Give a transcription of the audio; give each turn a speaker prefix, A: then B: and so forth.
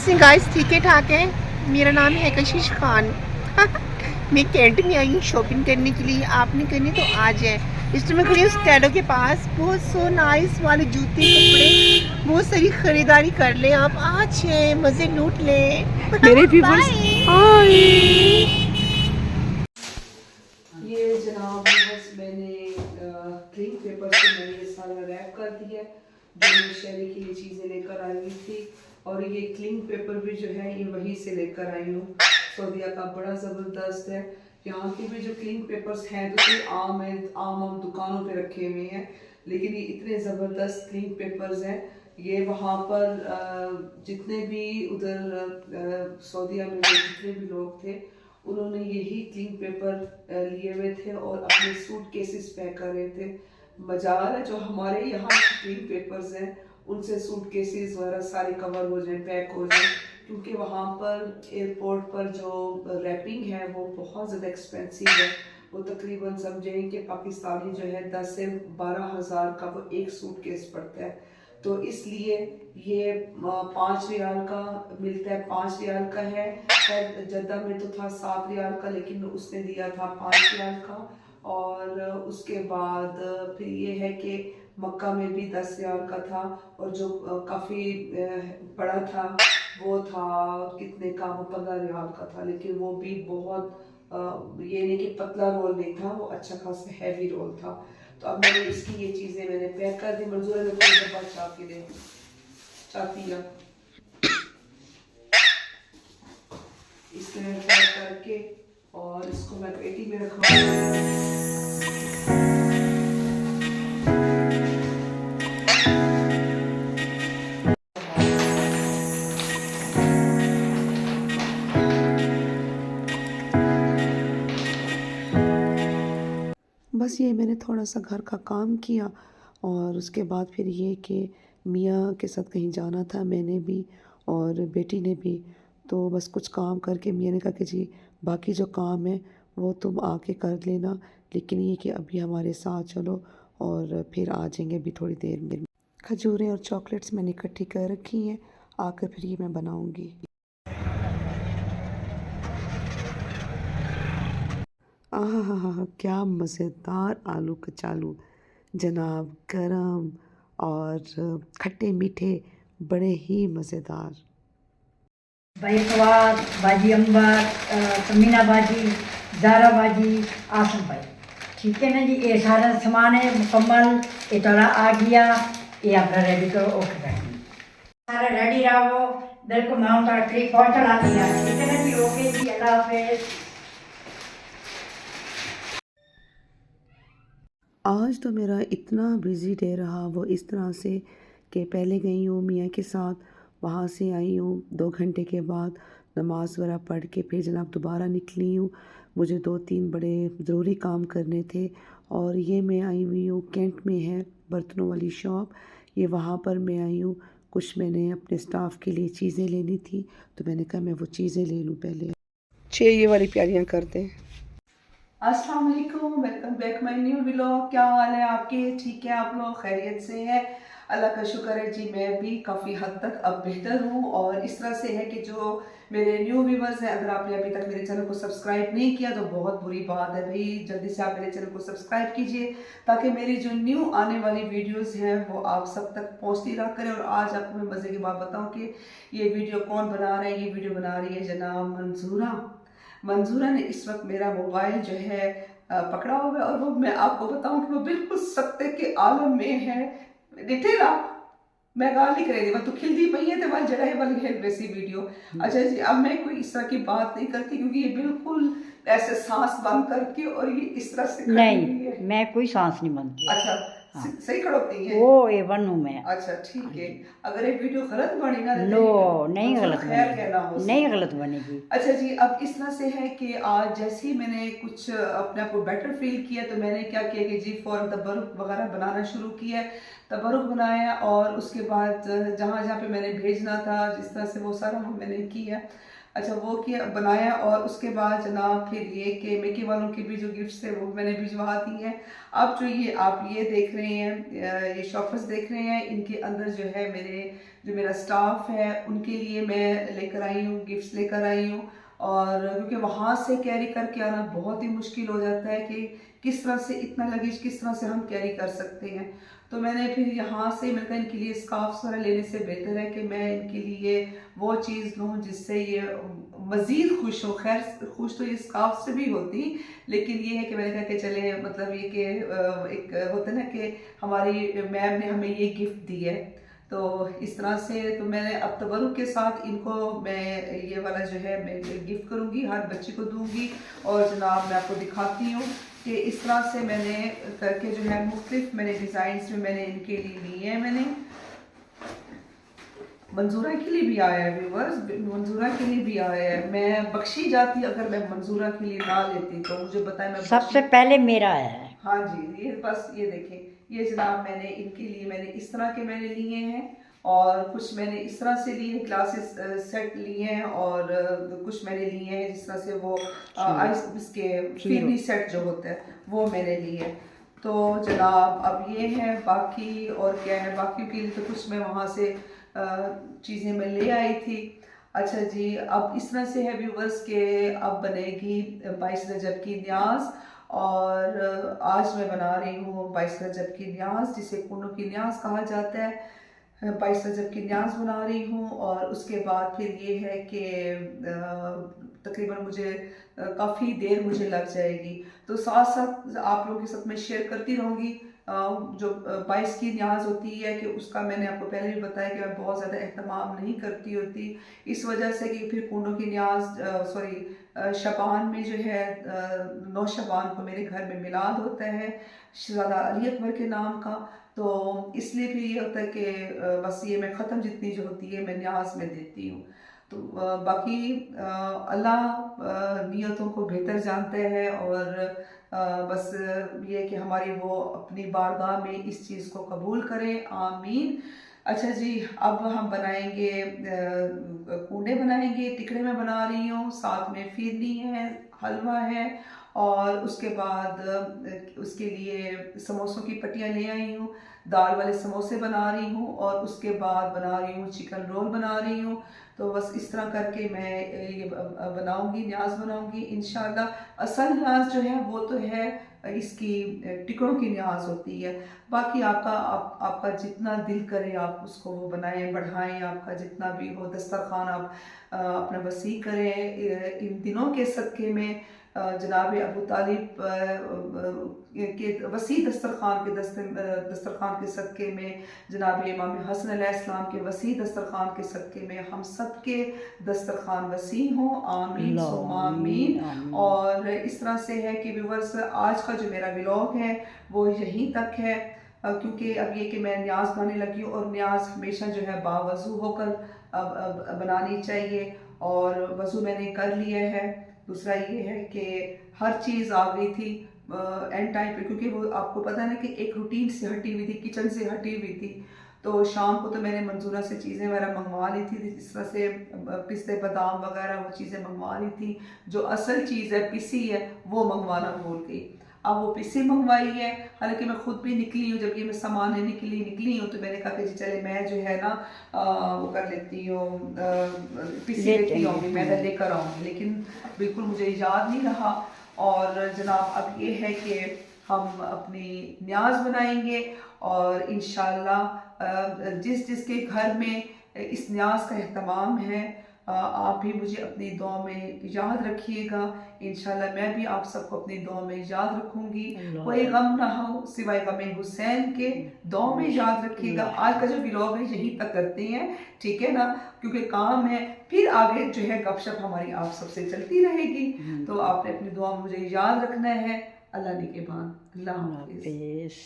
A: कैसे गाइस, ठीक है ठाक है। मेरा नाम है कशिश खान। मैं कैंट में आई हूँ शॉपिंग करने के लिए। आपने करनी तो आज है। इस टाइम मैं खड़ी हूँ स्टैडो के पास। बहुत सो नाइस वाले जूते कपड़े, बहुत सारी खरीदारी कर ले आप। आज है, मज़े लूट ले मेरे व्यूवर्स। हाय,
B: ये जनाब बस मैंने क्लीन पेपर से मैंने ये सारा रैप कर दिया है जो मैं शहरी के लिए चीज़ें लेकर आई हुई थी। और ये क्लीन पेपर भी जो है ये वहीं से लेकर आई हूँ। सऊदीया का बड़ा ज़बरदस्त है। यहाँ के भी जो क्लीन पेपर्स हैं तो कोई आम है, आम दुकानों पे रखे हुए हैं, लेकिन ये इतने ज़बरदस्त क्लीन पेपर्स हैं। ये वहाँ पर जितने भी उधर सऊदीया में जितने भी लोग थे उन्होंने यही क्लीन पेपर लिए हुए थे और अपने सूट केसेस पैक कर रहे थे। मजार है जो हमारे यहाँ क्लीन पेपर्स हैं उनसे सूट केसेस वगैरह सारे कवर हो जाए, पैक हो जाए, क्योंकि वहाँ पर एयरपोर्ट पर जो रैपिंग है वो बहुत ज़्यादा एक्सपेंसिव है। वो तकरीबन समझें कि पाकिस्तानी जो है 10 से 12 हज़ार का वो एक सूट केस पड़ता है। तो इसलिए ये 5 रियाल का मिलता है, 5 रियाल का है। खैर जद्दा में तो था 7 रियाल का, लेकिन उसने दिया था 5 रियाल का। और उसके बाद फिर ये है कि मक्का में भी 10 रियाल का था। और जो काफ़ी बड़ा था वो था कितने का, वो 15 रियाल का था, लेकिन वो भी बहुत ये नहीं कि पतला रोल नहीं था, वो अच्छा खासा हैवी रोल था। तो अब मैंने इसकी ये चीज़ें मैंने पैक कर दी। मंजूर है कोई डब्बा चाह के दे, चाहती है इसके मैं पैक करके और इसको मैं पेटी में रखवा। बस ये मैंने थोड़ा सा घर का काम किया और उसके बाद फिर ये कि मियाँ के साथ कहीं जाना था मैंने भी और बेटी ने भी। तो बस कुछ काम करके मियाँ ने कहा कि जी बाकी जो काम है वो तुम आके कर लेना, लेकिन ये कि अभी हमारे साथ चलो और फिर आ जाएंगे अभी थोड़ी देर में। खजूरें और चॉकलेट्स मैंने इकट्ठी कर रखी हैं, आकर फिर ये मैं बनाऊँगी। आहा हा हा हा, क्या मज़ेदार आलू कचालू जनाब, गरम और खट्टे मीठे, बड़े ही मज़ेदार।
C: भाई सवाद भाजी अंबर कमीना भाजी ज़ारा भाजी आसम भाई। ठीक है ना जी, ये सारा सामान है मुकम्मल। ये थोड़ा आ गया, ये अपना रेडी करो। ओके भाई, सारा रेडी रहो बिल्कुल। मैं उनका ट्रिप पहुँच चला दिया। ठीक है ना जी, ओके जी, अल्लाह हाफिज़।
B: आज तो मेरा इतना बिज़ी डे रहा वो इस तरह से कि पहले गई हूँ मियाँ के साथ, वहाँ से आई हूँ 2 घंटे के बाद नमाज़ वगैरह पढ़ के फिर जनाब दोबारा निकली हूँ। मुझे 2-3 बड़े ज़रूरी काम करने थे और ये मैं आई हुई हूँ कैंट में है बर्तनों वाली शॉप। ये वहाँ पर मैं आई हूँ, कुछ मैंने अपने स्टाफ के लिए चीज़ें लेनी थी तो मैंने कहा मैं वो चीज़ें ले लूँ पहले। ये वाली प्यारियाँ कर दें। अस्सलाम वालेकुम, welcome back my new vlog. क्या हाल है आपके? ठीक है, आप लोग खैरियत से हैं? अल्लाह का शुक्र है जी, मैं भी काफ़ी हद तक अब बेहतर हूँ। और इस तरह से है कि जो मेरे न्यू व्यूवर्स हैं, अगर आपने अभी तक मेरे चैनल को सब्सक्राइब नहीं किया तो बहुत बुरी बात है भाई, जल्दी से आप मेरे चैनल को सब्सक्राइब कीजिए ताकि मेरी जो न्यू आने वाली वीडियोज़ हैं वो आप सब तक पहुँचती रहा करें। और आज आपको मैं मज़े की बात बताऊँ कि ये वीडियो कौन बना रहा है। ये वीडियो बना रही है जनाब मंजूरा। मंजूरा ने इस वक्त मेरा मोबाइल जो है पकड़ा हुआ है और वो मैं आपको बताऊं कि वो बिल्कुल सत्ते के आलम में है। डिटेला मैं गाल नहीं करेगी, मैं तो खिलती पई है तो वह जड़ा है वाली है वैसी वीडियो। अच्छा जी, अब मैं कोई इस तरह की बात नहीं करती क्योंकि ये बिल्कुल ऐसे सांस बंद करके और ये इस तरह से खड़ी हुई है।
C: नहीं, मैं कोई सांस नहीं बनती।
B: अच्छा,
C: हाँ,
B: सही खड़ोती है।
C: वो A1 हूँ मैं।
B: अच्छा ठीक है, अगर ये वीडियो गलत बनी ना
C: नो, नहीं
B: मंजूर
C: गलत
B: खैर कहना हो
C: बनेगी, नहीं
B: सकता।
C: गलत बनेगी।
B: अच्छा जी, अब इस तरह से है कि आज जैसे ही मैंने कुछ अपने आप को बेटर फील किया तो मैंने क्या किया कि जी फौरन तबरुक वगैरह बनाना शुरू किया। तबरुक बनाया और उसके बाद जहाँ जहाँ पे मैंने भेजना था जिस तरह से वो सारा मैंने किया। अच्छा वो किया बनाया, और उसके बाद जनाब फिर ये कि मिकी वालों के भी जो गिफ्ट्स थे वो मैंने भिजवा दी हैं। अब जो ये आप ये देख रहे हैं, ये शॉपर्स देख रहे हैं, इनके अंदर जो है जो मेरा स्टाफ है उनके लिए मैं लेकर आई हूँ, गिफ्ट्स लेकर आई हूँ। और क्योंकि वहाँ से कैरी करके आना बहुत ही मुश्किल हो जाता है कि किस तरह से इतना लगेज किस तरह से हम कैरी कर सकते हैं। तो मैंने फिर यहाँ से मैंने कहा इनके लिए स्कार्फ्स वगैरह लेने से बेहतर है कि मैं इनके लिए वो चीज़ लूँ जिससे ये मज़ीद खुश हो। खैर खुश तो ये स्कार्फ से भी होती, लेकिन ये है कि मैंने कहा कि चले मतलब ये कि एक होता है ना कि हमारी मैम ने हमें ये गिफ्ट दी है, तो इस तरह से तो मैंने अब तबरुक के साथ इनको मैं ये वाला जो है मैं गिफ्ट करूँगी, हर बच्चे को दूँगी। और जनाब मैं आपको दिखाती हूँ कि इस तरह से मैंने करके जो है मुख्तलिफ मैंने डिज़ाइंस में मैंने इनके लिए लिए हैं। मैंने मंजूरा के लिए भी आया है व्यूवर्स, मंजूरा के लिए भी आया है। मैं बख्शी जाती अगर मैं मंजूरा के लिए ना लेती, तो मुझे बताएं मैं
C: सबसे पहले मेरा आया है।
B: हाँ जी, ये बस ये देखें, ये जनाब मैंने इनके लिए मैंने इस तरह के मैंने लिए हैं, और कुछ मैंने इस तरह से लिए हैं, क्लासेस सेट लिए हैं, और कुछ मैंने लिए हैं जिस तरह से वो आइस इसके फिरनी सेट जो होता है वो मैंने लिए। तो जनाब अब ये है, बाकी और क्या है, बाकी के लिए तो कुछ मैं वहाँ से चीज़ें मैं ले आई थी। अच्छा जी, अब इस तरह से है व्यूवर्स के अब बनेगी 22 रजब की न्याज, और आज मैं बना रही हूँ 22 रजब की न्याज, जिसे कूनों की न्याज कहा जाता है। 22 रजब की न्याज बना रही हूँ, और उसके बाद फिर ये है कि तकरीबन मुझे काफ़ी देर मुझे लग जाएगी, तो साथ साथ आप लोगों के साथ मैं शेयर करती रहूँगी। जो 22 की न्याज होती है कि उसका मैंने आपको पहले भी बताया कि मैं बहुत ज़्यादा एहतमाम नहीं करती होती, इस वजह से कि फिर कूनों की न्याज शबान में जो है 9 शबान को मेरे घर में मिलाद होता है शहज़ादा अली अकबर के नाम का, तो इसलिए फिर ये होता है कि बस ये मैं ख़त्म जितनी जो होती है मैं न्याज में देती हूँ। तो बाकी अल्लाह नियतों को बेहतर जानते हैं, और बस ये कि हमारी वो अपनी बारगाह में इस चीज़ को कबूल करें, आमीन। अच्छा जी, अब हम बनाएंगे कूने बनाएंगे, टिकड़े में बना रही हूँ, साथ में फिरनी है, हलवा है, और उसके बाद उसके लिए समोसों की पट्टियाँ ले आई हूँ, दाल वाले समोसे बना रही हूँ, और उसके बाद बना रही हूँ चिकन रोल बना रही हूँ। तो बस इस तरह करके मैं ये बनाऊंगी, न्याज बनाऊंगी इंशाल्लाह। असल न्याज जो है वो तो है इसकी टिकड़ों की न्याज होती है, बाकी आपका जितना दिल करे आप उसको वो बनाएं बढ़ाएं, आपका जितना भी हो दस्तरखान आप अपना वसी करें। इन दिनों के सदक़े में जनाब अबू तालिब के वसी दस्तरखान के सदक़े में, जनाब इमाम हसन अलैहिस्सलाम के वसी दस्तरखान के सदक़े में हम सब के दस्तरखान वसी हों, आमीन सुम्मा आमीन। और इस तरह से है कि व्यूवर्स आज का जो मेरा व्लॉग है वो यहीं तक है, क्योंकि अब ये कि मैं न्याज बनाने लगी हूँ, और न्याज हमेशा जो है बावज़ू होकर बनानी चाहिए, और वज़ू मैंने कर लिया है। दूसरा ये है कि हर चीज़ आ गई थी एंड टाइम पे, क्योंकि वो आपको पता है ना कि एक रूटीन से हटी हुई थी, किचन से हटी हुई थी। तो शाम को तो मैंने मंजूरा से चीज़ें वगैरह मंगवा ली थी, इस तरह से पिस्ते बादाम वगैरह वो चीज़ें मंगवा ली थी। जो असल चीज़ है पिसी है वो मंगवाना भूल गई, अब वो पिसी मंगवाई है। हालांकि मैं खुद भी निकली हूँ, जब ये मैं सामान लेने के लिए निकली हूँ तो मैंने कहा कि जी चले मैं जो है ना वो कर लेती हूँ, पिसी लेती आऊँगी, मैदा लेकर आऊँगी, लेकिन बिल्कुल मुझे याद नहीं रहा। और जनाब अब ये है कि हम अपनी न्याज बनाएंगे, और इंशाल्लाह जिसके घर में इस न्याज का एहतमाम है आप भी मुझे अपनी दुआ में याद रखिएगा। इंशाल्लाह मैं भी आप सबको अपनी दुआ में याद रखूंगी। कोई गम ना हो सिवाय गम हुसैन के, दुआ में याद रखिएगा। आज का जो व्लॉग है यहीं तक करते हैं, ठीक है ना, क्योंकि काम है, फिर आगे जो है गपशप हमारी आप सबसे चलती रहेगी। तो आपने अपनी दुआ में मुझे याद रखना है। अल्लाह निगहबान, अल्लाह हाफिज़।